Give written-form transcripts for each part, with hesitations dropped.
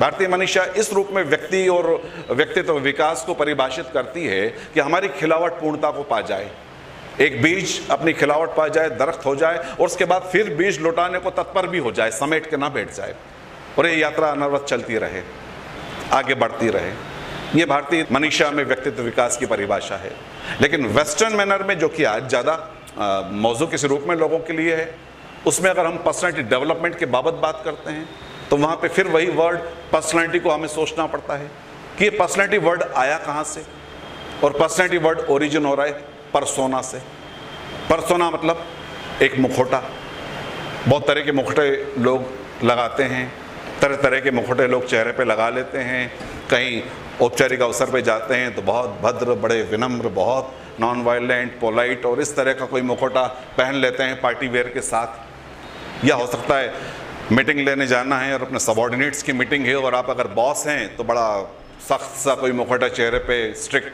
भारतीय मनीषा इस रूप में व्यक्ति और व्यक्तित्व विकास को परिभाषित करती है कि हमारी खिलावट पूर्णता को पा जाए, एक बीज अपनी खिलावट पा जाए, दरख्त हो जाए और उसके बाद फिर बीज लौटाने को तत्पर भी हो जाए, समेट के ना बैठ जाए और ये यात्रा अनवरत चलती रहे, आगे बढ़ती रहे। ये भारतीय मनीषा में व्यक्तित्व विकास की परिभाषा है। लेकिन वेस्टर्न मैनर में, जो कि आज ज़्यादा मौजू किसी रूप में लोगों के लिए है, उसमें अगर हम पर्सनैलिटी डेवलपमेंट के बाबत बात करते हैं तो वहाँ पे फिर वही वर्ड पर्सनैलिटी को हमें सोचना पड़ता है कि ये पर्सनैलिटी वर्ड आया कहाँ से, और पर्सनैलिटी वर्ड ओरिजिन हो रहा है परसोना से। परसोना मतलब एक मुखौटा। बहुत तरह के मुखौटे लोग लगाते हैं, तरह तरह के मुखौटे लोग चेहरे पे लगा लेते हैं। कहीं औपचारिक अवसर पे जाते हैं तो बहुत भद्र, बड़े विनम्र, बहुत नॉन वायलेंट, पोलाइट और इस तरह का कोई मुखौटा पहन लेते हैं पार्टी वेयर के साथ। या हो सकता है मीटिंग लेने जाना है और अपने सबॉर्डिनेट्स की मीटिंग है और आप अगर बॉस हैं तो बड़ा सख्त सा कोई मुखौटा चेहरे पे, स्ट्रिक्ट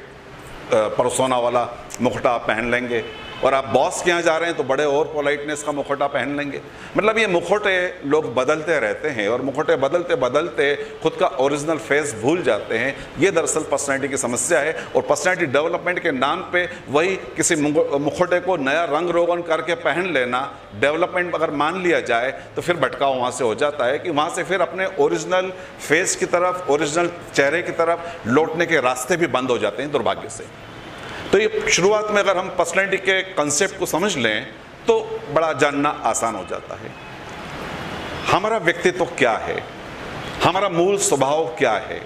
परसोना वाला मुखौटा आप पहन लेंगे, और आप बॉस के यहाँ जा रहे हैं तो बड़े और पोलाइटनेस का मुखौटा पहन लेंगे। मतलब ये मुखौटे लोग बदलते रहते हैं और मुखौटे बदलते बदलते खुद का ओरिजिनल फेस भूल जाते हैं। ये दरअसल पर्सनैलिटी की समस्या है और पर्सनैलिटी डेवलपमेंट के नाम पे वही किसी मुखौटे को नया रंग रोगन करके पहन लेना डेवलपमेंट अगर मान लिया जाए तो फिर भटकाव वहाँ से हो जाता है कि वहाँ से फिर अपने ओरिजिनल फेस की तरफ, ओरिजिनल चेहरे की तरफ लौटने के रास्ते भी बंद हो जाते हैं दुर्भाग्य से। तो ये शुरुआत में अगर हम पर्सनैलिटी के कंसेप्ट को समझ लें तो बड़ा जानना आसान हो जाता है। हमारा व्यक्तित्व क्या है, हमारा मूल स्वभाव क्या है,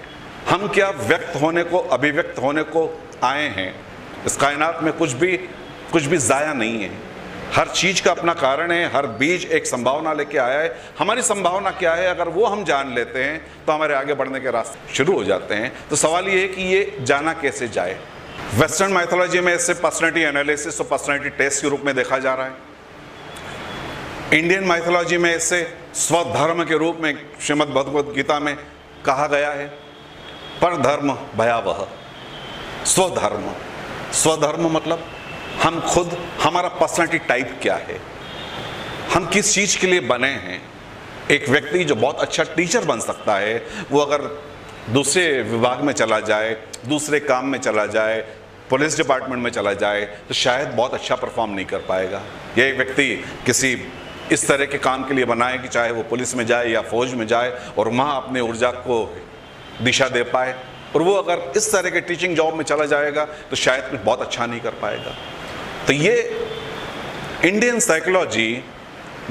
हम क्या व्यक्त होने को, अभिव्यक्त होने को आए हैं। इस कायनात में कुछ भी ज़ाया नहीं है, हर चीज़ का अपना कारण है, हर बीज एक संभावना लेके आया है। हमारी संभावना क्या है, अगर वो हम जान लेते हैं तो हमारे आगे बढ़ने के रास्ते शुरू हो जाते हैं। तो सवाल ये है कि ये जाना कैसे जाए। वेस्टर्न माइथोलॉजी में इसे पर्सनैलिटी एनालिसिस और पर्सनैलिटी टेस्ट के रूप में देखा जा रहा है। इंडियन माइथोलॉजी में इसे स्वधर्म के रूप में श्रीमद् भगवद गीता में कहा गया है। परधर्म भयावह। स्वधर्म, स्वधर्म मतलब हम खुद, हमारा पर्सनैलिटी टाइप क्या है, हम किस चीज़ के लिए बने हैं। एक व्यक्ति जो बहुत अच्छा टीचर बन सकता है, वो अगर दूसरे विभाग में चला जाए, दूसरे काम में चला जाए, पुलिस डिपार्टमेंट में चला जाए तो शायद बहुत अच्छा परफॉर्म नहीं कर पाएगा। यह व्यक्ति किसी इस तरह के काम के लिए बना है कि चाहे वो पुलिस में जाए या फौज में जाए और वहाँ अपने ऊर्जा को दिशा दे पाए, और वो अगर इस तरह के टीचिंग जॉब में चला जाएगा तो शायद बहुत अच्छा नहीं कर पाएगा। तो ये इंडियन साइकोलॉजी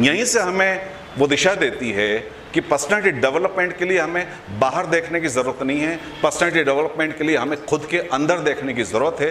यहीं से हमें वो दिशा देती है कि पर्सनैलिटी डेवलपमेंट के लिए हमें बाहर देखने की ज़रूरत नहीं है, पर्सनैलिटी डेवलपमेंट के लिए हमें खुद के अंदर देखने की ज़रूरत है।